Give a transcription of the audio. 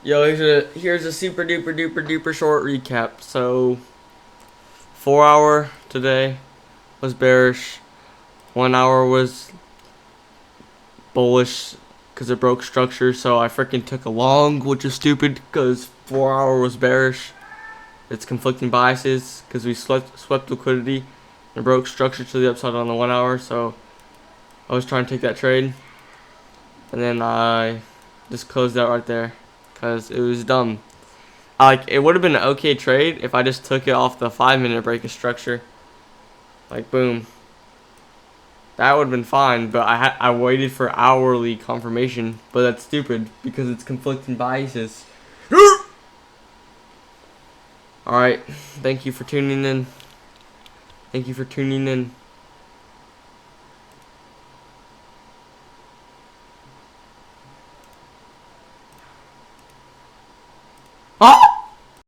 Yo, here's a super duper duper duper short recap. So, 4 hour today was bearish. 1 hour was bullish because it broke structure. So I freaking took a long, which is stupid because 4 hour was bearish. It's conflicting biases because we swept liquidity and broke structure to the upside on the 1 hour. So I was trying to take that trade, and then I just closed out right there because it was dumb. Like, it would have been an okay trade if I just took it off the 5 minute break of structure. Like, boom. That would have been fine, but I waited for hourly confirmation, but that's stupid because it's conflicting biases. Alright, thank you for tuning in. Thank you for tuning in. Ah!